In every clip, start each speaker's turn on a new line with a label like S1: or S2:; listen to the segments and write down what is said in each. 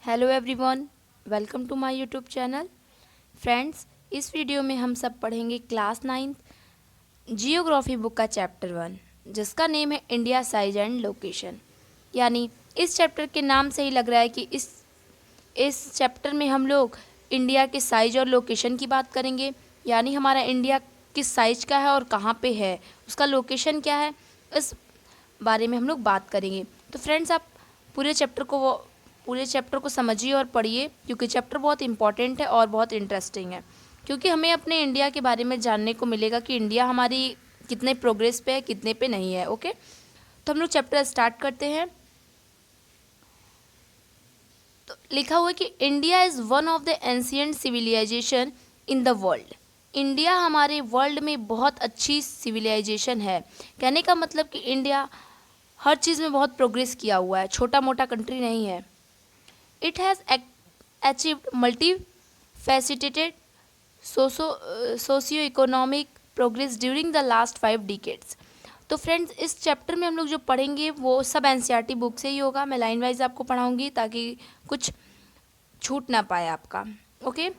S1: Hello everyone, welcome to my YouTube channel. Friends, इस video में हम सब पढ़ेंगे क्लास 9 जियोग्राफी बुक का चैप्टर 1, जिसका नेम है इंडिया साइज एंड लोकेशन। यानी इस चैप्टर के नाम से ही लग रहा है कि इस चैप्टर में हम लोग इंडिया के साइज और लोकेशन की बात करेंगे। यानी हमारा इंडिया किस साइज का है और कहाँ पे है, उसका लोकेशन क्या है, इस बारे में हम लोग बात करेंगे। तो फ्रेंड्स, आप पूरे चैप्टर को समझिए और पढ़िए, क्योंकि चैप्टर बहुत इंपॉर्टेंट है और बहुत इंटरेस्टिंग है। क्योंकि हमें अपने इंडिया के बारे में जानने को मिलेगा कि इंडिया हमारी कितने प्रोग्रेस पे है, कितने पे नहीं है। ओके, तो हम लोग चैप्टर स्टार्ट करते हैं। तो लिखा हुआ है कि India is one of the ancient civilisation in the world. India हमारे वर्ल्ड में बहुत अच्छी सिविलाइजेशन है। कहने का मतलब कि इंडिया हर चीज़ में बहुत प्रोग्रेस किया हुआ है, छोटा मोटा कंट्री नहीं है। It has achieved multifaceted socio-economic progress during the last 5 decades। तो फ्रेंड्स, इस चैप्टर में हम लोग जो पढ़ेंगे वो सब एनसीईआरटी बुक से ही होगा। मैं लाइन वाइज आपको पढ़ाऊंगी ताकि कुछ छूट ना पाए आपका। ओके,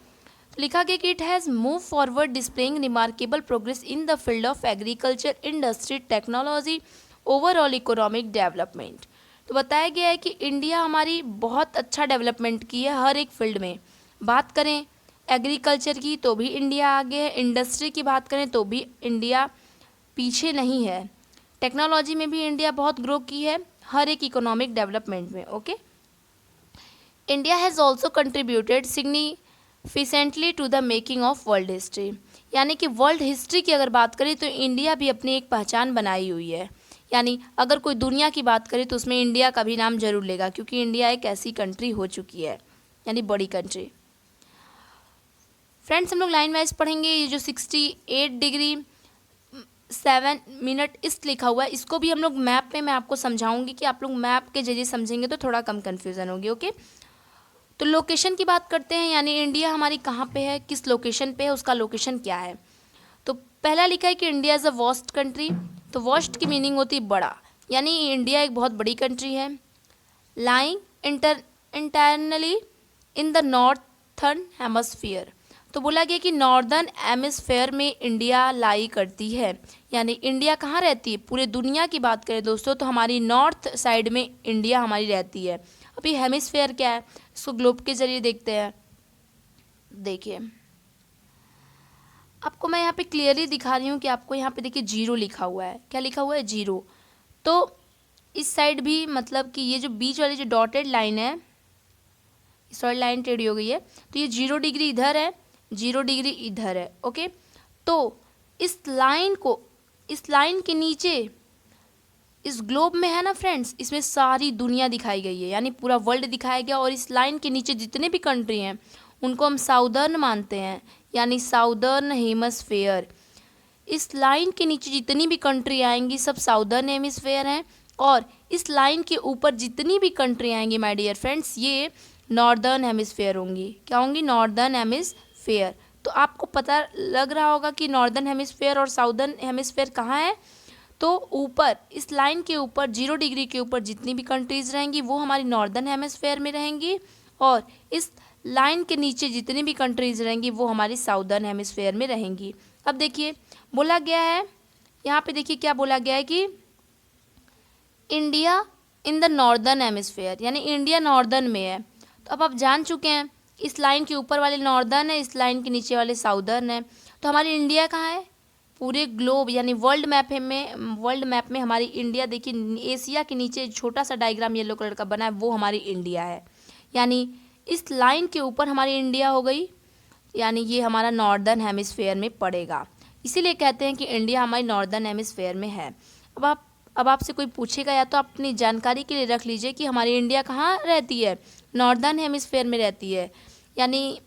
S1: लिखा गया कि it has move forward displaying remarkable progress in the field of agriculture, industry, technology, overall economic development. तो बताया गया है कि इंडिया हमारी बहुत अच्छा डेवलपमेंट की है हर एक फील्ड में। बात करें एग्रीकल्चर की तो भी इंडिया आगे है, इंडस्ट्री की बात करें तो भी इंडिया पीछे नहीं है, टेक्नोलॉजी में भी इंडिया बहुत ग्रो की है, हर एक इकोनॉमिक डेवलपमेंट में। Okay, India has also contributed significantly to the making of world history. यानी कि वर्ल्ड हिस्ट्री की अगर बात करें तो इंडिया भी अपनी एक पहचान बनाई हुई है। यानी अगर कोई दुनिया की बात करे तो उसमें इंडिया का भी नाम जरूर लेगा, क्योंकि इंडिया एक ऐसी कंट्री हो चुकी है, यानी बड़ी कंट्री। फ्रेंड्स, हम लोग लाइन वाइज पढ़ेंगे। ये जो 68 डिग्री 7 मिनट इस लिखा हुआ है, इसको भी हम लोग मैप में मैं आपको समझाऊंगी कि आप लोग मैप के जरिए समझेंगे तो थोड़ा कम कन्फ्यूज़न होगी। ओके, तो लोकेशन की बात करते हैं। यानी इंडिया हमारी कहाँ पे है, किस लोकेशन पे है, उसका लोकेशन क्या है। तो पहला लिखा है कि India is a vast country. तो वास्ट की मीनिंग होती है बड़ा, यानी इंडिया एक बहुत बड़ी कंट्री है। Lying internally in the northern hemisphere. तो बोला गया कि नॉर्दर्न हेमिस्फेयर में इंडिया लाई करती है। यानी इंडिया कहाँ रहती है, पूरे दुनिया की बात करें दोस्तों तो हमारी नॉर्थ साइड में इंडिया हमारी रहती है। अभी हेमिस्फेयर क्या है, इसको ग्लोब के जरिए देखते हैं। देखिए, आपको मैं यहाँ पे क्लियरली दिखा रही हूँ कि आपको यहाँ पे देखिए जीरो लिखा हुआ है। क्या लिखा हुआ है? जीरो। तो इस साइड भी मतलब कि ये जो बीच वाली जो डॉटेड लाइन है, सॉरी लाइन टेढ़ी हो गई है, तो ये 0 डिग्री इधर है, 0 डिग्री इधर है। ओके, तो इस लाइन के नीचे इस ग्लोब में है ना फ्रेंड्स, इसमें सारी दुनिया दिखाई गई है, यानी पूरा वर्ल्ड दिखाया गया। और इस लाइन के नीचे जितने भी कंट्री हैं उनको हम साउदर्न मानते हैं, यानी साउदर्न हेमस्फेयर। इस लाइन के नीचे जितनी भी कंट्री आएंगी सब साउदर्न हेमिस्फेयर हैं, और इस लाइन के ऊपर जितनी भी कंट्री आएंगी माय डियर फ्रेंड्स, ये नॉर्दर्न हेमिस्फेयर होंगी। क्या होंगी? Northern hemisphere. तो आपको पता लग रहा होगा कि नॉर्दर्न हेमिस्फेयर और साउदर्न हेमिस्फेयर कहाँ है। तो ऊपर इस लाइन के ऊपर 0 डिग्री के ऊपर जितनी भी कंट्रीज़ रहेंगी वो हमारी नॉर्दर्न हेमिस्फेयर में रहेंगी, और इस लाइन के नीचे जितनी भी कंट्रीज़ रहेंगी वो हमारी साउदर्न हेमिस्फेयर में रहेंगी। अब देखिए, बोला गया है यहाँ पे, देखिए क्या बोला गया है कि India in the northern hemisphere, यानी इंडिया नॉर्दर्न में है। तो अब आप जान चुके हैं इस लाइन के ऊपर वाले नॉर्दर्न है, इस लाइन के नीचे वाले साउदर्न है। तो हमारी इंडिया कहाँ है? पूरे ग्लोब यानी वर्ल्ड मैप में हमारी इंडिया, देखिए एशिया के नीचे छोटा सा डायग्राम येलो कलर का बना है, वो हमारी इंडिया है। यानी इस लाइन के ऊपर हमारी इंडिया हो गई, यानी ये हमारा नॉर्दर्न हेमिस्फेयर में पड़ेगा। इसीलिए कहते हैं कि इंडिया हमारी नॉर्दर्न हेमिस्फेयर में है। अब आपसे कोई पूछेगा या तो आप अपनी जानकारी के लिए रख लीजिए कि हमारी इंडिया कहाँ रहती है, नॉर्दर्न हेमिस्फेयर में रहती है। यानी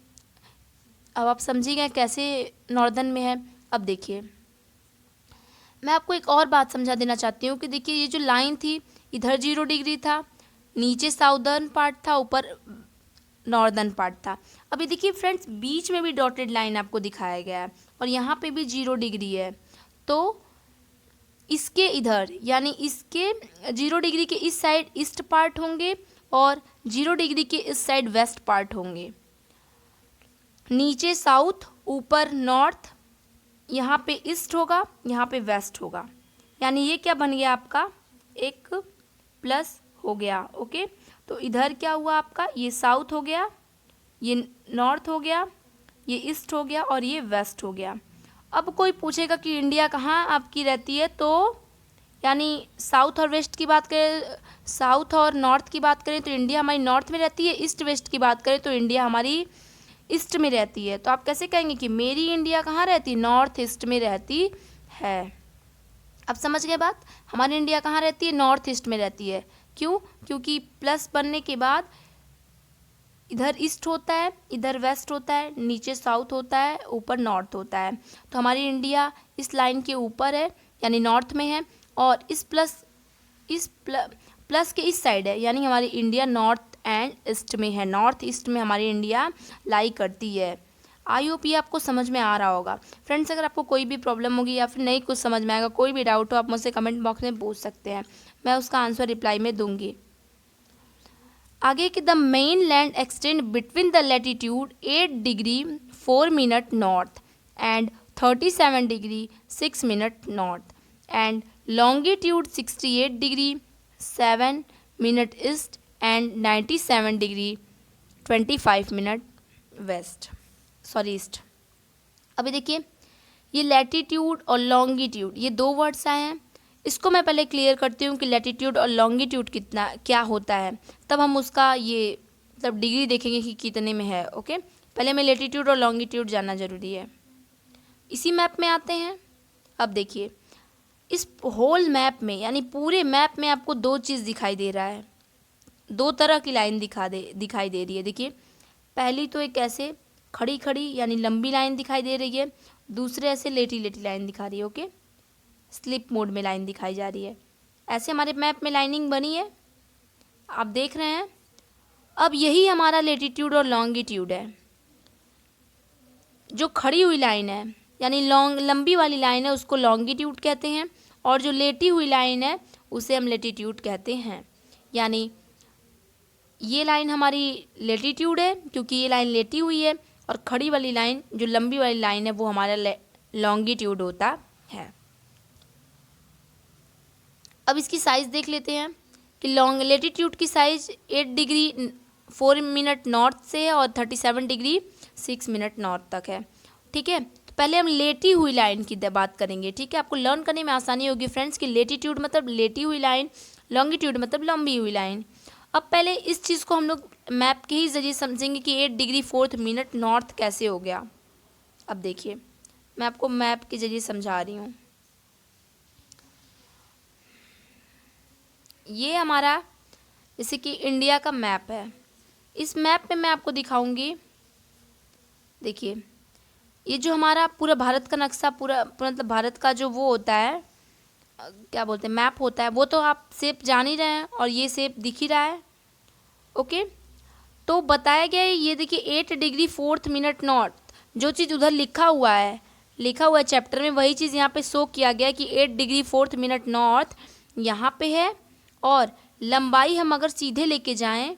S1: अब आप समझी गए कैसे नॉर्दर्न में है। अब देखिए, मैं आपको एक और बात समझा देना चाहती हूँ कि देखिए ये जो लाइन थी, इधर 0 डिग्री था, नीचे साउदर्न पार्ट था, ऊपर नॉर्दर्न पार्ट था। अभी देखिए फ्रेंड्स, बीच में भी डॉटेड लाइन आपको दिखाया गया है, और यहाँ पे भी 0 डिग्री है। तो इसके इधर यानी इसके 0 डिग्री के इस साइड ईस्ट पार्ट होंगे, और 0 डिग्री के इस साइड वेस्ट पार्ट होंगे, नीचे साउथ, ऊपर नॉर्थ, यहाँ पे ईस्ट होगा, यहाँ पे वेस्ट होगा। यानी ये क्या बन गया आपका, एक प्लस हो गया। ओके, तो इधर क्या हुआ आपका, ये साउथ हो गया, ये नॉर्थ हो गया, ये ईस्ट हो गया और ये वेस्ट हो गया। अब कोई पूछेगा कि इंडिया कहाँ आपकी रहती है, तो यानी साउथ और वेस्ट की बात करें, साउथ और नॉर्थ की बात करें तो इंडिया हमारी नॉर्थ में रहती है, ईस्ट वेस्ट की बात करें तो इंडिया हमारी ईस्ट में रहती है। तो आप कैसे कहेंगे कि मेरी इंडिया कहाँ रहती है, नॉर्थ ईस्ट में रहती है। अब समझ गए बात, हमारी इंडिया कहाँ रहती है, नॉर्थ ईस्ट में रहती है। क्यों, क्योंकि प्लस बनने के बाद इधर ईस्ट होता है, इधर वेस्ट होता है, नीचे साउथ होता है, ऊपर नॉर्थ होता है। तो हमारी इंडिया इस लाइन के ऊपर है यानी नॉर्थ में है, और इस प्लस के इस साइड है यानी हमारी इंडिया नॉर्थ एंड ईस्ट में है, नॉर्थ ईस्ट में हमारी इंडिया लाई करती है। आई होप ये आपको समझ में आ रहा होगा। फ्रेंड्स, अगर आपको कोई भी प्रॉब्लम होगी या फिर नहीं कुछ समझ में आएगा, कोई भी डाउट हो, आप मुझसे कमेंट बॉक्स में पूछ सकते हैं, मैं उसका आंसर रिप्लाई में दूंगी। आगे कि the mainland extend between the latitude 8 degree 4 minute north and 37 degree 6 minute north and longitude 68 degree 7 minute east and 97 degree 25 minute west, sorry east. अभी देखिए, ये लैटिट्यूड और लॉन्गिट्यूड ये दो वर्ड्स आए हैं, इसको मैं पहले क्लियर करती हूँ कि लैटिट्यूड और लॉन्गिट्यूड कितना क्या होता है, तब हम उसका ये मतलब डिग्री देखेंगे कि कितने में है। ओके, पहले हमें लैटिट्यूड और लॉन्गिट्यूड जानना ज़रूरी है। इसी मैप में आते हैं। अब देखिए, इस होल मैप में यानी पूरे मैप में आपको दो चीज़ दिखाई दे रहा है, दो तरह की लाइन दिखाई दे रही है। देखिए, पहली तो एक ऐसे खड़ी खड़ी यानी लंबी लाइन दिखाई दे रही है, दूसरे ऐसे लेटी लेटी लाइन दिखा रही है। ओके, स्लिप मोड में लाइन दिखाई जा रही है। ऐसे हमारे मैप में लाइनिंग बनी है, आप देख रहे हैं। अब यही हमारा लेटीट्यूड और लॉन्गिट्यूड है। जो खड़ी हुई लाइन है यानी लंबी वाली लाइन है उसको लॉन्गिट्यूड कहते हैं, और जो लेटी हुई लाइन है उसे हम लेटीट्यूड कहते हैं। यानी ये लाइन हमारी लेटीट्यूड है क्योंकि ये लाइन लेटी हुई है, और खड़ी वाली लाइन जो लंबी वाली लाइन है वो हमारा लॉन्गिट्यूड होता है। अब इसकी साइज़ देख लेते हैं कि लेटीट्यूड की साइज़ 8 डिग्री 4 मिनट नॉर्थ से है और 37 डिग्री 6 मिनट नॉर्थ तक है। ठीक है, तो पहले हम लेटी हुई लाइन की बात करेंगे। ठीक है, आपको लर्न करने में आसानी होगी फ्रेंड्स कि लेटीट्यूड मतलब लेटी हुई लाइन, लॉन्गिट्यूड मतलब लंबी हुई लाइन। अब पहले इस चीज़ को हम लोग मैप के ही ज़रिए समझेंगे कि 8 डिग्री 4 मिनट नॉर्थ कैसे हो गया। अब देखिए, मैं आपको मैप के ज़रिए समझा रही हूँ। ये हमारा जैसे कि इंडिया का मैप है, इस मैप में मैं आपको दिखाऊंगी। देखिए, ये जो हमारा पूरा भारत का नक्शा, पूरा मतलब भारत का जो वो होता है, क्या बोलते हैं, मैप होता है, वो तो आप शेप जान ही रहे हैं और ये शेप दिख ही रहा है। ओके, तो बताया गया है, ये देखिए 8 डिग्री 4 मिनट नॉर्थ, जो चीज़ उधर लिखा हुआ है चैप्टर में, वही चीज़ यहाँ पे शो किया गया कि 8 डिग्री 4 मिनट नॉर्थ यहाँ पे है, और लंबाई हम अगर सीधे लेके जाएं,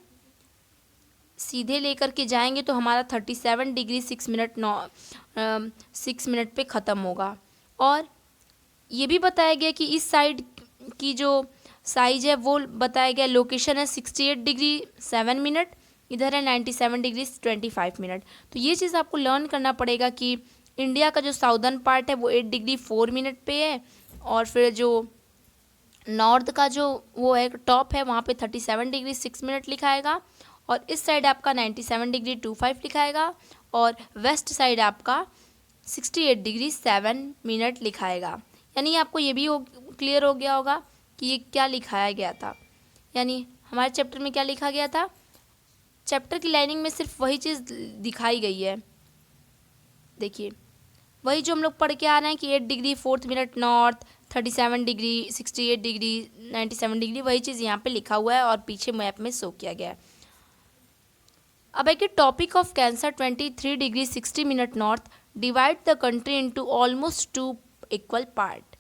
S1: सीधे लेकर के जाएंगे तो हमारा 37 डिग्री 6 मिनट पे ख़त्म होगा। और ये भी बताया गया कि इस साइड की जो साइज है वो बताया गया, लोकेशन है 68 डिग्री 7 मिनट, इधर है 97 डिग्री 25 मिनट। तो ये चीज़ आपको लर्न करना पड़ेगा कि इंडिया का जो साउदर्न पार्ट है वो 8 डिग्री 4 मिनट पे है, और फिर जो नॉर्थ का जो वो है टॉप है वहाँ पे 37 डिग्री 6 मिनट लिखाएगा, और इस साइड आपका 97 डिग्री 25 लिखाएगा, और वेस्ट साइड आपका 68 डिग्री 7 मिनट लिखाएगा। यानी आपको ये भी क्लियर हो गया होगा कि ये क्या लिखाया गया था, यानी हमारे चैप्टर में क्या लिखा गया था। चैप्टर की लाइनिंग में सिर्फ वही चीज़ दिखाई गई है। देखिए, वही जो हम लोग पढ़ के आ रहे हैं कि 8 degree 4 minute north, 37 degree 68 degree 97 degree, वही चीज़ यहाँ पे लिखा हुआ है और पीछे मैप में शो किया गया है। अब है कि topic of cancer 23 degree 60 minute north divide the country into almost 2 equal part.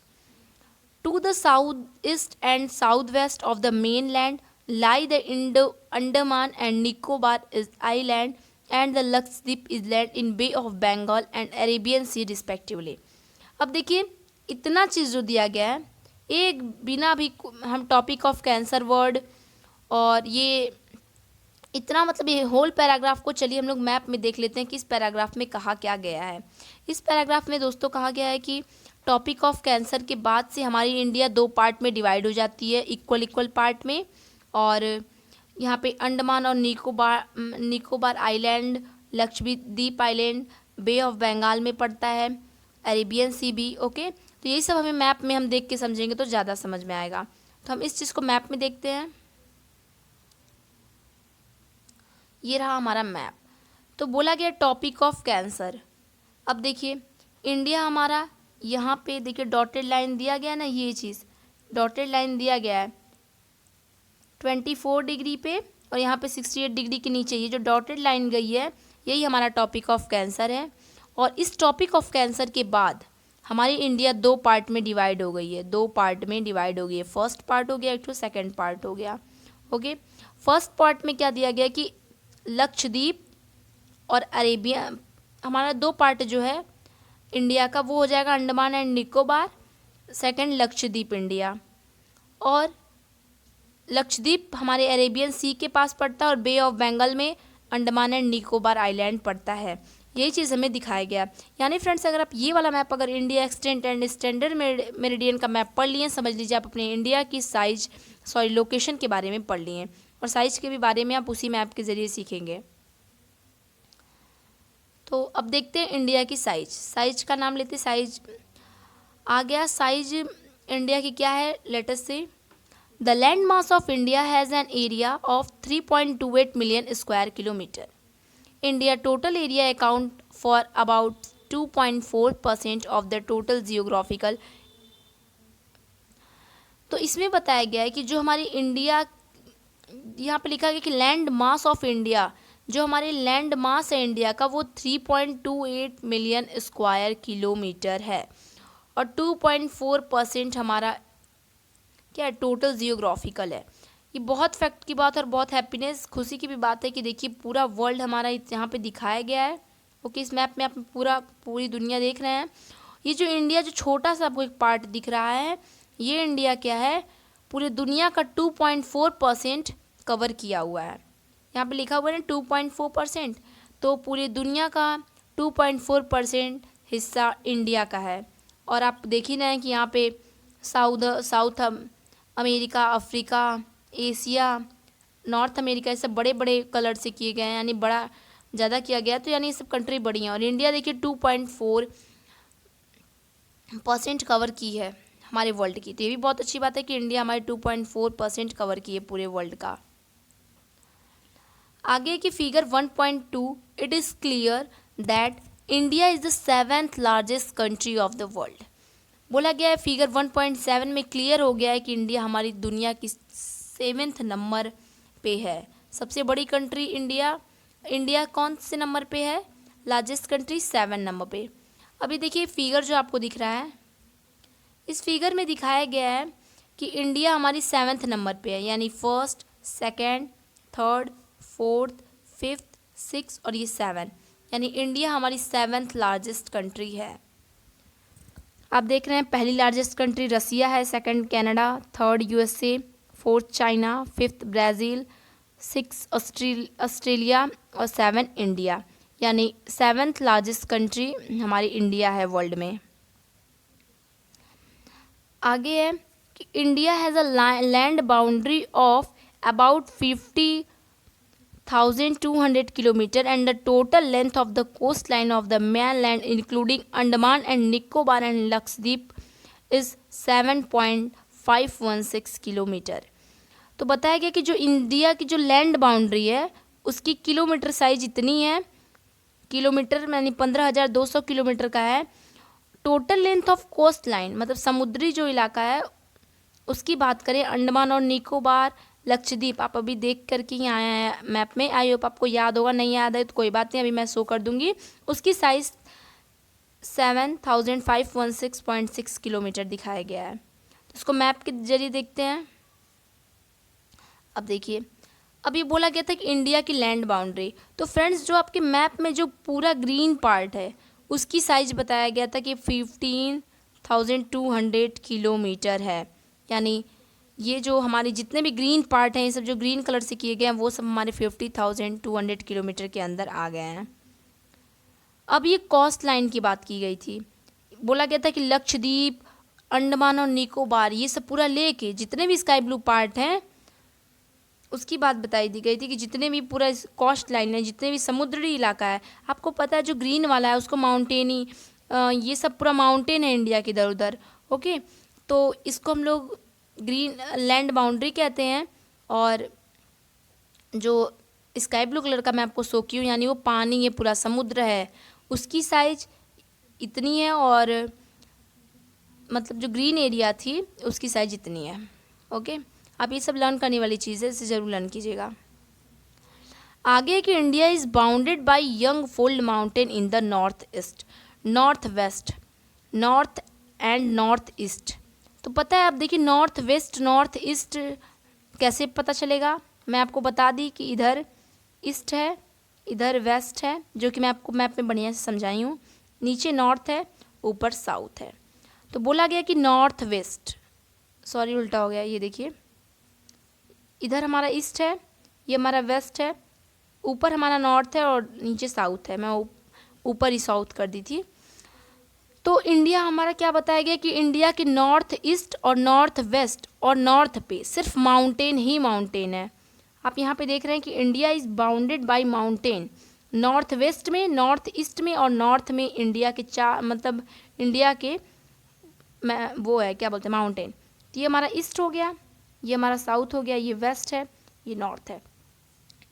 S1: To the southeast and southwest of the mainland, lie the Andaman and Nicobar is island and the Lakshadweep island in Bay of Bengal and Arabian Sea respectively. अब देखिए इतना चीज़ जो दिया गया है, एक बिना भी हम टॉपिक ऑफ कैंसर वर्ड और ये इतना मतलब ये होल पैराग्राफ को चलिए हम लोग मैप में देख लेते हैं कि इस पैराग्राफ में कहा क्या गया है। इस पैराग्राफ में दोस्तों कहा गया है कि टॉपिक ऑफ कैंसर के बाद से हमारी इंडिया 2 पार्ट में डिवाइड हो जाती है, इक्वल पार्ट में। और यहाँ पे अंडमान और Nicobar island, Lakshadweep island, Bay of Bengal में पड़ता है, अरेबियन सी भी। ओके, तो यही सब हमें मैप में हम देख के समझेंगे तो ज़्यादा समझ में आएगा। तो हम इस चीज़ को मैप में देखते हैं। ये रहा हमारा मैप। तो बोला गया टॉपिक ऑफ कैंसर। अब देखिए इंडिया हमारा यहाँ पे देखिए डॉटेड लाइन दिया गया ना, ये चीज़ डॉटेड लाइन दिया गया है 24 डिग्री पे और यहाँ पे 68 डिग्री के नीचे ये जो डॉटेड लाइन गई है यही हमारा टॉपिक ऑफ कैंसर है। और इस टॉपिक ऑफ कैंसर के बाद हमारी इंडिया 2 पार्ट में डिवाइड हो गई है, 2 पार्ट में डिवाइड हो गई है। फर्स्ट पार्ट हो गया, एक तो सेकेंड पार्ट हो गया। ओके, फर्स्ट पार्ट में क्या दिया गया कि लक्षद्वीप और अरेबिया, हमारा 2 पार्ट जो है इंडिया का वो हो जाएगा Andaman and Nicobar, second Lakshadweep India. और लक्षद्वीप हमारे अरेबियन सी के पास पड़ता है और बे ऑफ बंगाल में अंडमान एंड निकोबार आइलैंड पड़ता है। यही चीज़ हमें दिखाया गया। यानी फ्रेंड्स अगर आप ये वाला मैप अगर India extent and standard meridian का मैप पढ़ लिए, समझ लीजिए आप अपने इंडिया की लोकेशन के बारे में पढ़ लिए और साइज के भी बारे में आप उसी मैप के ज़रिए सीखेंगे। तो अब देखते हैं इंडिया की साइज का नाम लेते। साइज आ गया, साइज इंडिया की क्या है, लेट अस से the land mass of India has an area of 3.28 million square kilometre. India total area account for about 2.4% of the total geographical. तो इसमें बताया गया है कि जो हमारी इंडिया, यहाँ पे लिखा गया कि लैंड मास ऑफ इंडिया, जो हमारे लैंड मास है इंडिया का वो 3.28 मिलियन स्क्वायर किलोमीटर है और 2.4% हमारा क्या है टोटल जियोग्राफिकल है। ये बहुत फैक्ट की बात और बहुत हैप्पीनेस खुशी की भी बात है कि देखिए पूरा वर्ल्ड हमारा यहाँ पे दिखाया गया है। ओके, इस मैप में आप पूरी दुनिया देख रहे हैं। ये जो इंडिया जो छोटा सा आपको एक पार्ट दिख रहा है, ये इंडिया क्या है पूरी दुनिया का 2.4% कवर किया हुआ है। यहाँ पे लिखा हुआ है ना 2.4%, तो पूरी दुनिया का 2.4% हिस्सा इंडिया का है। और आप देख ही रहे हैं कि यहाँ पे south America, Africa, Asia, north America, ये सब बड़े बड़े कलर से किए गए हैं, यानी बड़ा ज़्यादा किया गया। तो यानी ये सब कंट्री बड़ी हैं और इंडिया देखिए 2.4% कवर की है हमारे वर्ल्ड की। तो ये भी बहुत अच्छी बात है कि इंडिया हमारे 2.4% कवर की है पूरे वर्ल्ड का। आगे की figure 1.2, it is clear that India is the 7th largest country of the world. बोला गया है फिगर 1.7 में क्लियर हो गया है कि इंडिया हमारी दुनिया की 7th नंबर पे है। सबसे बड़ी कंट्री इंडिया कौन से नंबर पे है, लार्जेस्ट कंट्री 7 नंबर पे। अभी देखिए फिगर जो आपको दिख रहा है, इस फिगर में दिखाया गया है कि इंडिया हमारी 7th नंबर पे है, यानी first, second, third, fourth, fifth, 6 और ये 7, यानी इंडिया हमारी 7th लार्जेस्ट कंट्री है। आप देख रहे हैं पहली लार्जेस्ट कंट्री रसिया है, second Canada, third USA, fourth China, fifth Brazil, 6 Australia और 7 इंडिया, यानी 7th लार्जेस्ट कंट्री हमारी इंडिया है वर्ल्ड में। आगे है कि India has a land boundary of about 50,200 kilometer and the total length of the coastline of the mainland including Andaman and Nicobar and Lakshadweep is 7.516 kilometre. तो बताया गया कि जो इंडिया की जो लैंड बाउंड्री है उसकी किलोमीटर साइज इतनी है, किलोमीटर यानी 15,200 किलोमीटर का है। Total length of coastline मतलब समुद्री जो इलाका है उसकी बात करें, अंडमान और निकोबार, लक्षद्वीप, आप अभी देख करके ही आया है मैप में, आई होप आपको याद होगा, नहीं याद है तो कोई बात नहीं, अभी मैं शो कर दूंगी। उसकी साइज 7,516.6 किलोमीटर दिखाया गया है। इसको मैप के जरिए देखते हैं। अब देखिए, अब ये बोला गया था कि इंडिया की लैंड बाउंड्री। तो फ्रेंड्स, जो आपके मैप में जो पूरा ग्रीन पार्ट है उसकी साइज बताया गया था कि 15,200 किलोमीटर है। यानी ये जो हमारे जितने भी ग्रीन पार्ट हैं, ये सब जो ग्रीन कलर से किए गए हैं, वो सब हमारे 50,200 किलोमीटर के अंदर आ गए हैं। अब ये कोस्ट लाइन की बात की गई थी। बोला गया था कि लक्षद्वीप, अंडमान और निकोबार, ये सब पूरा लेके जितने भी स्काई ब्लू पार्ट हैं उसकी बात बताई दी गई थी कि जितने भी पूरा कोस्ट लाइन है, जितने भी समुद्री इलाका है, आपको पता है जो ग्रीन वाला है उसको माउंटेनी, ये सब पूरा माउंटेन है इंडिया के इधर उधर। ओके, तो इसको हम लोग ग्रीन लैंड बाउंड्री कहते हैं। और जो स्काई ब्लू कलर का मैं आपको शो की हूँ, यानी वो पानी, ये पूरा समुद्र है, उसकी साइज इतनी है, और मतलब जो ग्रीन एरिया थी उसकी साइज इतनी है। ओके, आप ये सब लर्न करने वाली चीज़ है, इसे ज़रूर लर्न कीजिएगा। आगे कि India is bounded by young fold mountain in the north east, north west, north and north east. तो पता है, आप देखिए नॉर्थ वेस्ट नॉर्थ ईस्ट कैसे पता चलेगा। मैं आपको बता दी कि इधर ईस्ट है, इधर वेस्ट है, जो कि मैं आपको मैप में बढ़िया से समझाई हूँ। नीचे नॉर्थ है, ऊपर साउथ है। तो बोला गया कि नॉर्थ वेस्ट, सॉरी उल्टा हो गया, ये देखिए, इधर हमारा ईस्ट है, ये हमारा वेस्ट है, ऊपर हमारा नॉर्थ है और नीचे साउथ है। मैं ऊपर ही साउथ कर दी थी। तो इंडिया हमारा क्या बताया गया कि इंडिया के नॉर्थ ईस्ट और नॉर्थ वेस्ट और नॉर्थ पे सिर्फ माउंटेन ही माउंटेन है। आप यहाँ पे देख रहे हैं कि India is bounded by mountain. North west में, नॉर्थ ईस्ट में और नॉर्थ में इंडिया के मतलब इंडिया के वो है, क्या बोलते हैं, माउंटेन। तो ये हमारा ईस्ट हो गया, ये हमारा साउथ हो गया, ये वेस्ट है, ये नॉर्थ है।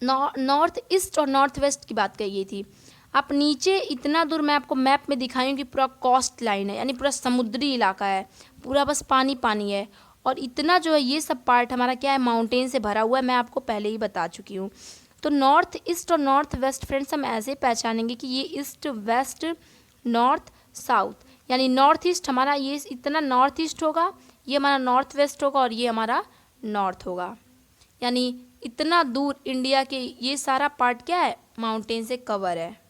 S1: नॉर्थ ईस्ट और नॉर्थ वेस्ट की बात कही गई थी। आप नीचे इतना दूर मैं आपको मैप में दिखाई हूँ कि पूरा कोस्ट लाइन है, यानी पूरा समुद्री इलाका है, पूरा बस पानी पानी है। और इतना जो है ये सब पार्ट हमारा क्या है, माउंटेन से भरा हुआ है, मैं आपको पहले ही बता चुकी हूँ। तो नॉर्थ ईस्ट और नॉर्थ वेस्ट फ्रेंड्स हम ऐसे पहचानेंगे कि ये ईस्ट वेस्ट नॉर्थ साउथ, यानी नॉर्थ ईस्ट हमारा ये इतना नॉर्थ ईस्ट होगा, ये हमारा नॉर्थ वेस्ट होगा और ये हमारा नॉर्थ होगा। यानी इतना दूर इंडिया के ये सारा पार्ट क्या है, माउंटेन से कवर है।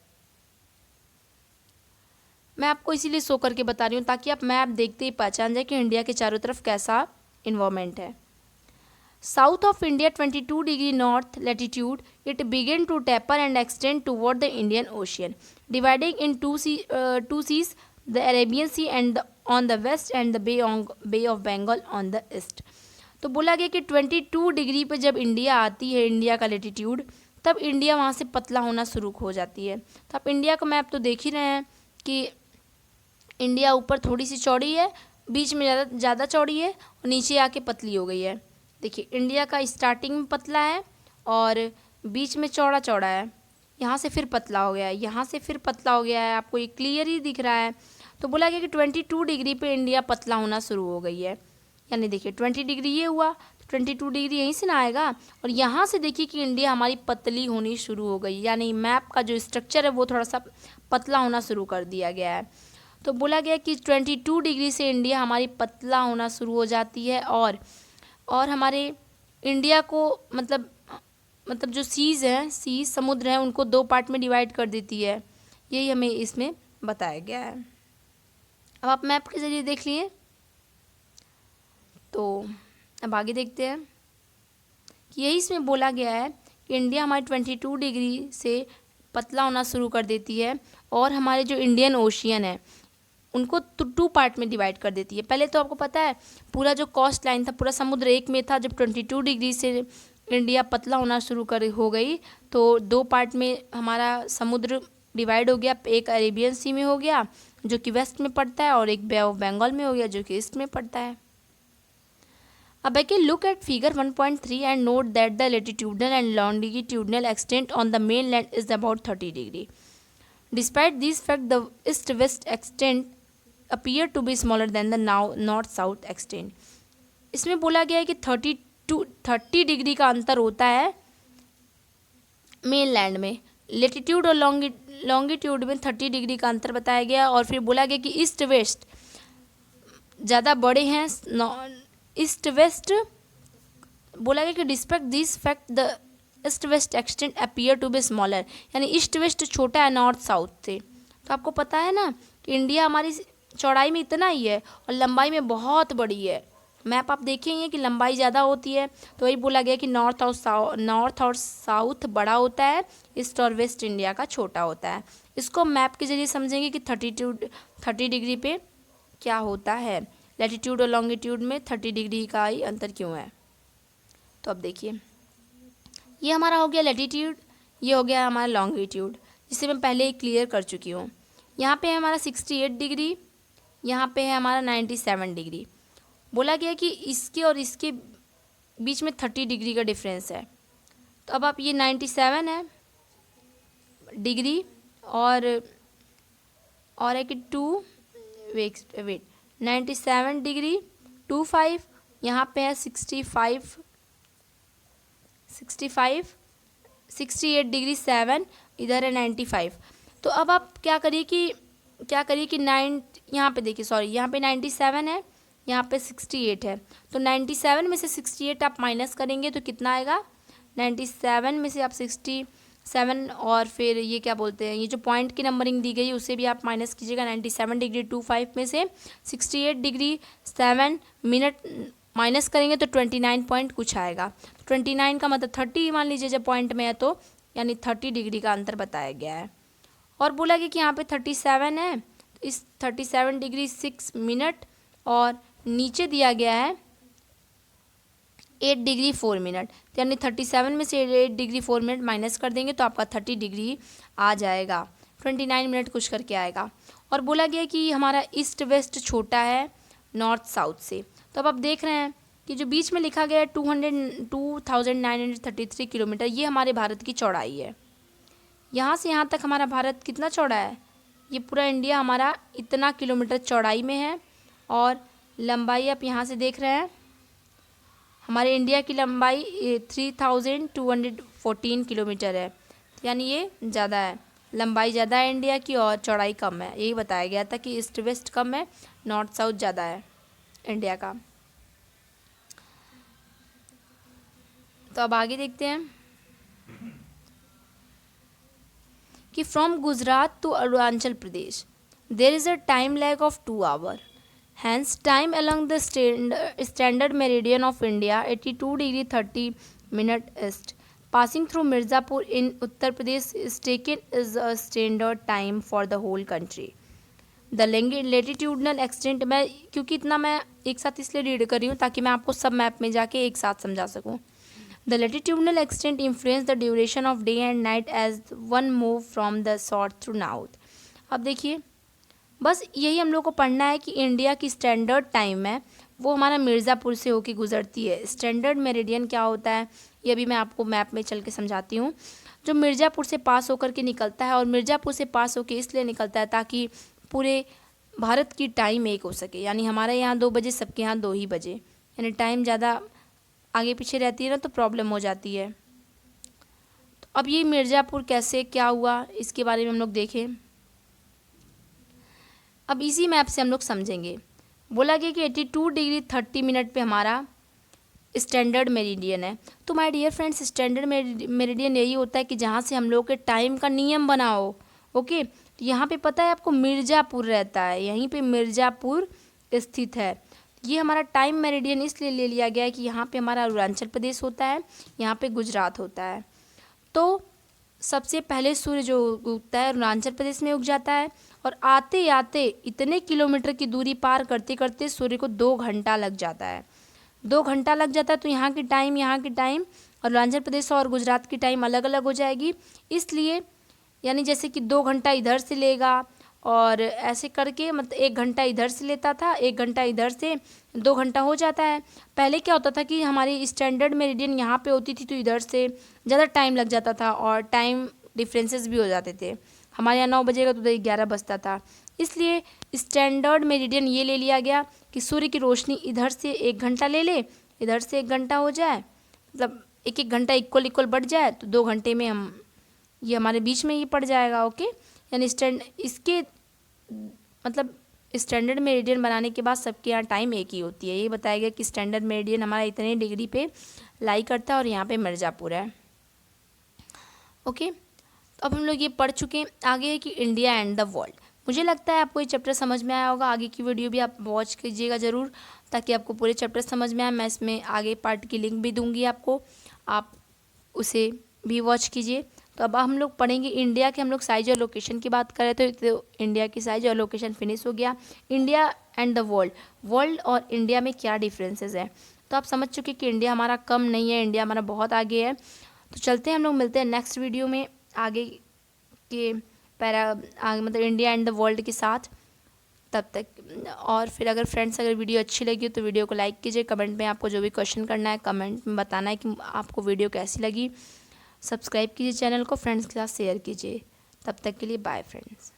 S1: मैं आपको इसीलिए शो करके बता रही हूँ ताकि आप मैप देखते ही पहचान जाए कि इंडिया के चारों तरफ कैसा इन्वायरमेंट है। South of India 22 degree north latitude it begin to taper and extend toward the Indian Ocean dividing in two seas, the Arabian Sea and on the west and the Bay of Bengal on the east. तो बोला गया कि 22 degree पे जब India आती है, India का latitude, तब इंडिया वहाँ से पतला होना शुरू हो जाती है। तो आप इंडिया का मैप तो देख ही रहे हैं कि इंडिया ऊपर थोड़ी सी चौड़ी है, बीच में ज़्यादा चौड़ी है और नीचे आके पतली हो गई है। देखिए इंडिया का स्टार्टिंग में पतला है और बीच में चौड़ा चौड़ा है, यहाँ से फिर पतला हो गया है, यहाँ से फिर पतला हो गया है, आपको ये क्लियर ही दिख रहा है। तो बोला गया कि 22 डिग्री पे इंडिया पतला होना शुरू हो गई है। यानी देखिए 20 डिग्री ये हुआ तो 22 डिग्री यहीं से ना आएगा, और यहाँ से देखिए कि इंडिया हमारी पतली होनी शुरू हो गई, यानी मैप का जो स्ट्रक्चर है वो थोड़ा सा पतला होना शुरू कर दिया गया है। तो बोला गया कि 22 डिग्री से इंडिया हमारी पतला होना शुरू हो जाती है, और हमारे इंडिया को मतलब जो सीज़ हैं, सीज़ समुद्र हैं, उनको 2 पार्ट में डिवाइड कर देती है। यही हमें इसमें बताया गया है। अब आप मैप के ज़रिए देख लिए, तो अब आगे देखते हैं कि यही इसमें बोला गया है कि इंडिया हमारी 22 डिग्री से पतला होना शुरू कर देती है, और हमारे जो इंडियन ओशियन है उनको 2 पार्ट में डिवाइड कर देती है। पहले तो आपको पता है पूरा जो कोस्ट लाइन था, पूरा समुद्र एक में था। जब 22 डिग्री से इंडिया पतला होना शुरू हो गई तो 2 पार्ट में हमारा समुद्र डिवाइड हो गया। एक अरेबियन सी में हो गया जो कि वेस्ट में पड़ता है, और एक बे ऑफ बंगाल में हो गया जो कि ईस्ट में पड़ता है। अब I can look at figure 1.3 and note that the latitudinal and longitudinal extent on the mainland is about 30 degree. Despite these facts, the east-west extent appear to be smaller than the now north-south extent. इसमें बोला गया है कि 30 degree का अंतर होता है mainland में, लेटीट्यूड और लॉन्गिट्यूड में 30 डिग्री का अंतर बताया गया। और फिर बोला गया कि ईस्ट वेस्ट ज़्यादा बड़े हैं, ईस्ट वेस्ट बोला गया कि despite this fact the east west extent appear to be smaller, यानी ईस्ट वेस्ट छोटा है नॉर्थ साउथ से। तो आपको पता है ना कि इंडिया हमारी चौड़ाई में इतना ही है और लंबाई में बहुत बड़ी है। मैप आप देखेंगे कि लंबाई ज़्यादा होती है, तो वही बोला गया कि नॉर्थ और साउथ बड़ा होता है, ईस्ट और वेस्ट इंडिया का छोटा होता है। इसको मैप के जरिए समझेंगे कि 30 डिग्री पे क्या होता है, लैटिट्यूड और लॉन्गिट्यूड में 30 डिग्री का ही अंतर क्यों है। तो अब देखिए, ये हमारा हो गया लैटिट्यूड, ये हो गया हमारा लॉन्गिट्यूड, जिसे मैं पहले ही क्लियर कर चुकी हूँ। यहाँ पे है हमारा 68 डिग्री, यहाँ पे है हमारा 97 डिग्री। बोला गया कि इसके और इसके बीच में 30 डिग्री का डिफरेंस है। तो अब आप ये 97 है डिग्री और है कि 97 डिग्री 25, यहाँ पे है 68 डिग्री 7, इधर है 95। तो अब आप क्या करिए कि यहाँ पे देखिए, सॉरी, यहाँ पे 97 है, यहाँ पे 68 है। तो 97 में से 68 आप माइनस करेंगे तो कितना आएगा, 97 में से आप 67 और फिर ये क्या बोलते हैं, ये जो पॉइंट की नंबरिंग दी गई उसे भी आप माइनस कीजिएगा। 97 डिग्री 25 में से 68 डिग्री 7 मिनट माइनस करेंगे तो 29 पॉइंट कुछ आएगा। 29 का मतलब 30 मान लीजिए जब पॉइंट में है, तो यानी 30 डिग्री का अंतर बताया गया है। और बोला गया कि यहाँ पे 37 है, तो इस 37 डिग्री 6 मिनट और नीचे दिया गया है 8 डिग्री 4 मिनट, तो यानी 37 में से 8 डिग्री 4 मिनट माइनस कर देंगे तो आपका 30 डिग्री आ जाएगा, 29 मिनट कुछ करके आएगा। और बोला गया कि हमारा ईस्ट वेस्ट छोटा है नॉर्थ साउथ से। तो अब आप देख रहे हैं कि जो बीच में लिखा गया है 2933 किलोमीटर, ये हमारे भारत की चौड़ाई है। यहाँ से यहाँ तक हमारा भारत कितना चौड़ा है, ये पूरा इंडिया हमारा इतना किलोमीटर चौड़ाई में है। और लंबाई आप यहाँ से देख रहे हैं, हमारे इंडिया की लंबाई 3214 किलोमीटर है, यानी ये ज़्यादा है, लंबाई ज़्यादा है इंडिया की और चौड़ाई कम है। यही बताया गया था कि ईस्ट वेस्ट कम है, नॉर्थ साउथ ज़्यादा है इंडिया का। तो अब आगे देखते हैं कि from Gujarat to Arunachal Pradesh there is a time lag of 2 hour. Hence, time along the standard meridian of India 82 degree 30 minute east, passing through Mirzapur in Uttar Pradesh is taken as a standard time for the whole country. The latitudinal extent, मैं क्योंकि इतना मैं एक साथ इसलिए read कर रही हूँ ताकि मैं आपको सब मैप में जाके एक साथ समझा सकूँ। The latitudinal extent influence the duration of day and night as one move from the south to north. अब देखिए, बस यही हम लोग को पढ़ना है कि इंडिया की स्टैंडर्ड टाइम है वो हमारा मिर्ज़ापुर से होके गुजरती है। स्टैंडर्ड मेरिडियन क्या होता है ये भी मैं आपको मैप में चल के समझाती हूँ। जो मिर्ज़ापुर से पास होकर के निकलता है, और मिर्ज़ापुर से पास होके इसलिए निकलता है ताकि पूरे भारत की टाइम एक हो सके, यानी हमारे यहाँ 2 बजे, सबके यहाँ 2 ही बजे, यानी टाइम ज़्यादा आगे पीछे रहती है ना तो प्रॉब्लम हो जाती है। तो अब ये मिर्ज़ापुर कैसे क्या हुआ इसके बारे में हम लोग देखें। अब इसी मैप से हम लोग समझेंगे। बोला गया कि 82 डिग्री 30 मिनट पे हमारा स्टैंडर्ड मेरिडियन है। तो my dear friends, standard meridian यही होता है कि जहाँ से हम लोग के टाइम का नियम बना हो। ओके, तो यहाँ पे पता है आपको मिर्ज़ापुर रहता है, यहीं पे मिर्ज़ापुर स्थित है। ये हमारा टाइम मेरिडियन इसलिए ले लिया गया है कि यहाँ पे हमारा अरुणाचल प्रदेश होता है, यहाँ पे गुजरात होता है। तो सबसे पहले सूर्य जो उगता है अरुणाचल प्रदेश में उग जाता है, और आते आते इतने किलोमीटर की दूरी पार करते करते सूर्य को 2 घंटा लग जाता है। 2 घंटा लग जाता है, तो यहाँ की टाइम अरुणाचल प्रदेश और गुजरात की टाइम अलग अलग हो जाएगी। इसलिए यानी जैसे कि 2 घंटा इधर से लेगा और ऐसे करके, मतलब 1 घंटा इधर से लेता था, 1 घंटा इधर से, 2 घंटा हो जाता है। पहले क्या होता था कि हमारी स्टैंडर्ड मेरिडियन यहाँ पे होती थी तो इधर से ज़्यादा टाइम लग जाता था और टाइम डिफरेंसेस भी हो जाते थे। हमारे यहाँ 9 बजेगा तो उधर 11 बजता था। इसलिए स्टैंडर्ड मेरिडियन ये ले लिया गया कि सूर्य की रोशनी इधर से 1 घंटा ले ले, इधर से 1 घंटा हो जाए, मतलब 1-1 घंटा इक्वल बढ़ जाए, तो 2 घंटे में हम ये हमारे बीच में ही पड़ जाएगा। ओके, यानी इसके मतलब स्टैंडर्ड मेरिडियन बनाने के बाद सबके यहाँ टाइम एक ही होती है। ये बताया गया कि स्टैंडर्ड मेरिडियन हमारा इतने डिग्री पे लाई करता है और यहाँ पे मिर्ज़ापुर है। ओके, तो अब हम लोग ये पढ़ चुके हैं। आगे है कि इंडिया एंड द वर्ल्ड। मुझे लगता है आपको ये चैप्टर समझ में आया होगा। आगे की वीडियो भी आप वॉच कीजिएगा ज़रूर, ताकि आपको पूरे चैप्टर समझ में आए। मैं इसमें आगे पार्ट की लिंक भी दूंगी आपको, आप उसे भी वॉच कीजिए। तो अब हम लोग पढ़ेंगे इंडिया के, हम लोग साइज और लोकेशन की बात कर रहे थे, तो इंडिया की साइज और लोकेशन फिनिश हो गया। India and the world, world और इंडिया में क्या डिफरेंसेस है, तो आप समझ चुके कि इंडिया हमारा कम नहीं है, इंडिया हमारा बहुत आगे है। तो चलते हैं, हम लोग मिलते हैं नेक्स्ट वीडियो में आगे के आगे मतलब इंडिया एंड द वर्ल्ड के साथ। तब तक, और फिर अगर फ्रेंड्स अगर वीडियो अच्छी लगी तो वीडियो को लाइक कीजिए। कमेंट में आपको जो भी क्वेश्चन करना है कमेंट में बताना है कि आपको वीडियो कैसी लगी। सब्सक्राइब कीजिए चैनल को, फ्रेंड्स के साथ शेयर कीजिए। तब तक के लिए बाय फ्रेंड्स।